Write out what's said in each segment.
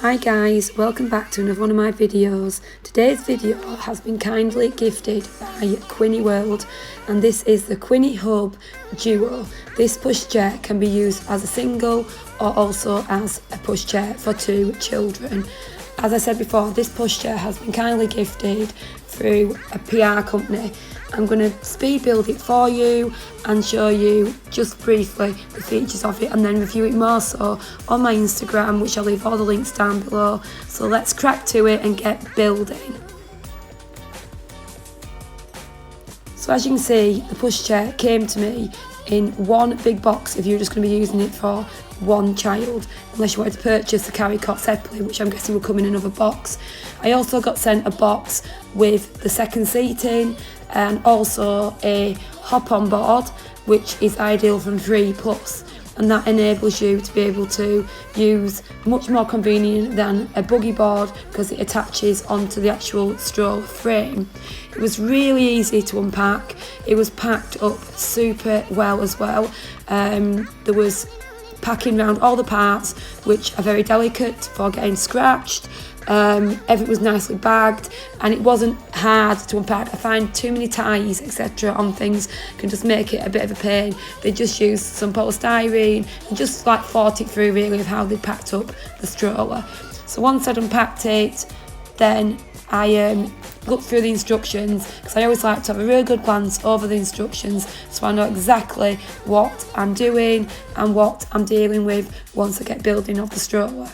Hi guys, welcome back to another one of my videos. Today's video has been kindly gifted by Quinny World, and this is the Quinny Hubb Duo. This pushchair can be used as a single or also as a pushchair for two children. As I said before, this pushchair has been kindly gifted through a PR company. I'm going to speed build it for you and show you just briefly the features of it, and then review it more so on my Instagram, which I'll leave all the links down below. So let's crack to it and get building. So as you can see, the pushchair came to me in one big box if you're just going to be using it for one child, unless you wanted to purchase the carry cot separately, which I'm guessing will come in another box. I also got sent a box with the second seating and also a hop on board, which is ideal from 3+, and that enables you to be able to use much more convenient than a buggy board because it attaches onto the actual stroller frame. It was really easy to unpack. It was packed up super well as well. There was packing around all the parts, which are very delicate for getting scratched. Everything was nicely bagged and it wasn't hard to unpack. I find too many ties etc on things can just make it a bit of a pain. They just used some polystyrene and just like thought it through really of how they packed up the stroller. So once I'd unpacked it, then I looked through the instructions, because I always like to have a really good glance over the instructions so I know exactly what I'm doing and what I'm dealing with once I get building of the stroller.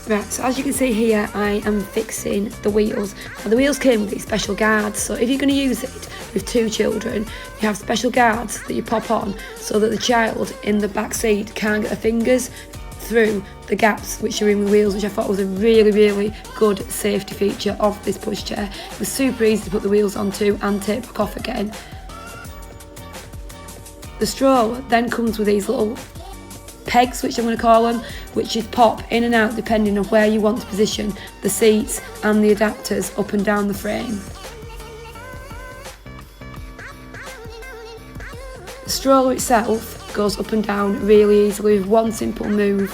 Right, so as you can see here, I am fixing the wheels. Now the wheels came with these special guards, so if you're going to use it with two children, you have special guards that you pop on so that the child in the back seat can't get their fingers through the gaps which are in the wheels, which I thought was a really good safety feature of this pushchair. It was super easy to put the wheels onto and take back off again. The stroller then comes with these little pegs, which I'm going to call them, which is pop in and out depending on where you want to position the seats and the adapters up and down the frame. The stroller itself goes up and down really easily with one simple move.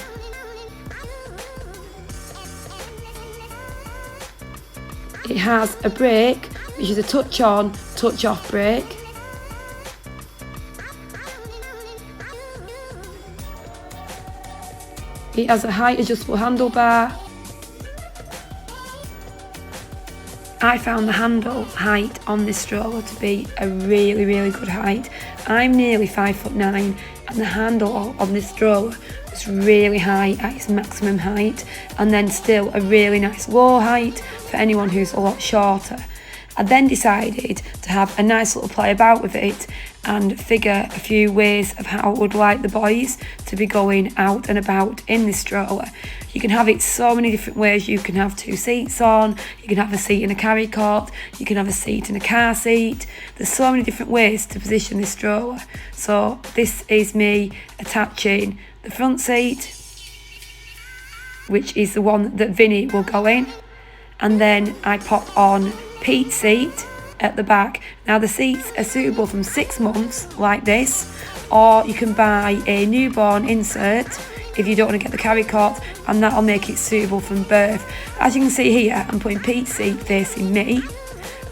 It has a brake, which is a touch on, touch off brake. It has a height adjustable handlebar. I found the handle height on this stroller to be a really good height. I'm nearly 5'9", and the handle on this stroller was really high at its maximum height, and then still a really nice low height for anyone who's a lot shorter. I then decided to have a nice little play about with it and figure a few ways of how I would like the boys to be going out and about in this stroller. You can have it so many different ways. You can have two seats on, you can have a seat in a carry cot, you can have a seat in a car seat. There's so many different ways to position this stroller. So this is me attaching the front seat, which is the one that Vinny will go in, and then I pop on Pete's seat at the back. Now the seats are suitable from 6 months like this, or you can buy a newborn insert if you don't want to get the carry cot, and that'll make it suitable from birth. As you can see here, I'm putting Pete's seat facing me,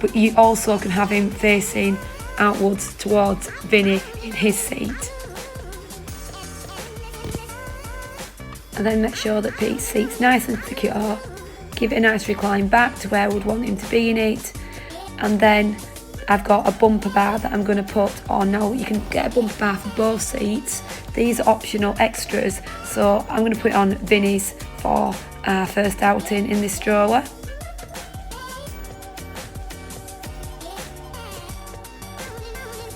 but you also can have him facing outwards towards Vinny in his seat. And then make sure that Pete's seat's nice and secure. Give it a nice recline back to where I would want him to be in it. And then I've got a bumper bar that I'm going to put on. Now you can get a bumper bar for both seats. These are optional extras, so I'm going to put it on Vinny's for our first outing in this stroller.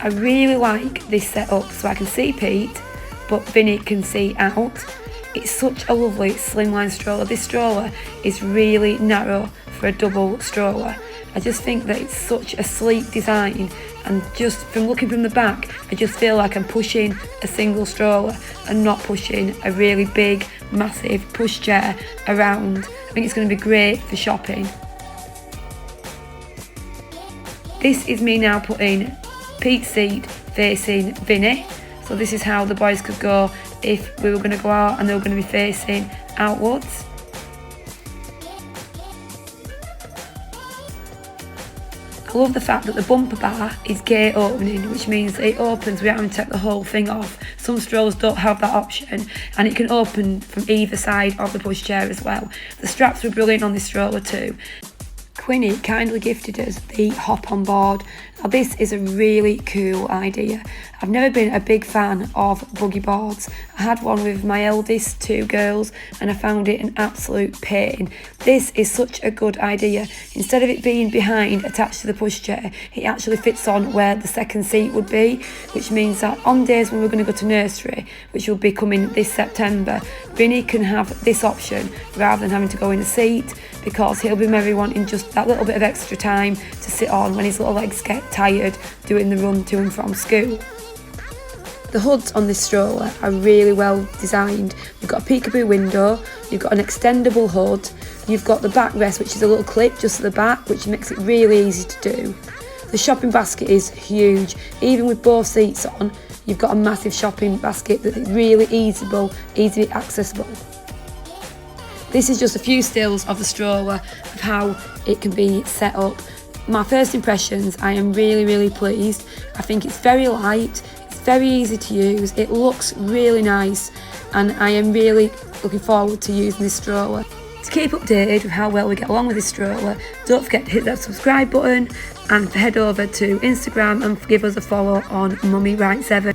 I really like this setup so I can see Pete, but Vinny can see out. It's such a lovely slimline stroller. This stroller is really narrow for a double stroller. I just think that it's such a sleek design, and just from looking from the back, I just feel like I'm pushing a single stroller and not pushing a really big, massive pushchair around. I think it's going to be great for shopping. This is me now putting Pete's seat facing Vinny. So this is how the boys could go if we were going to go out and they were going to be facing outwards. I love the fact that the bumper bar is gate opening, which means it opens without having to take the whole thing off. Some strollers don't have that option, and it can open from either side of the pushchair as well. The straps were brilliant on this stroller too. Quinny kindly gifted us the hop on board. Now this is a really cool idea. I've never been a big fan of buggy boards. I had one with my eldest two girls and I found it an absolute pain. This is such a good idea. Instead of it being behind attached to the pushchair, it actually fits on where the second seat would be, which means that on days when we're going to go to nursery, which will be coming this September, Vinny can have this option rather than having to go in a seat, because he'll be maybe wanting just that little bit of extra time to sit on when his little legs get tired doing the run to and from school. The hoods on this stroller are really well designed. You've got a peekaboo window, you've got an extendable hood, you've got the backrest, which is a little clip just at the back, which makes it really easy to do. The shopping basket is huge. Even with both seats on, you've got a massive shopping basket that is really easily accessible. This is just a few stills of the stroller of how it can be set up. My first impressions, I am really pleased. I think it's very light, it's very easy to use, it looks really nice, and I am really looking forward to using this stroller. To keep updated with how well we get along with this stroller, don't forget to hit that subscribe button and head over to Instagram and give us a follow on Mummy Right 7.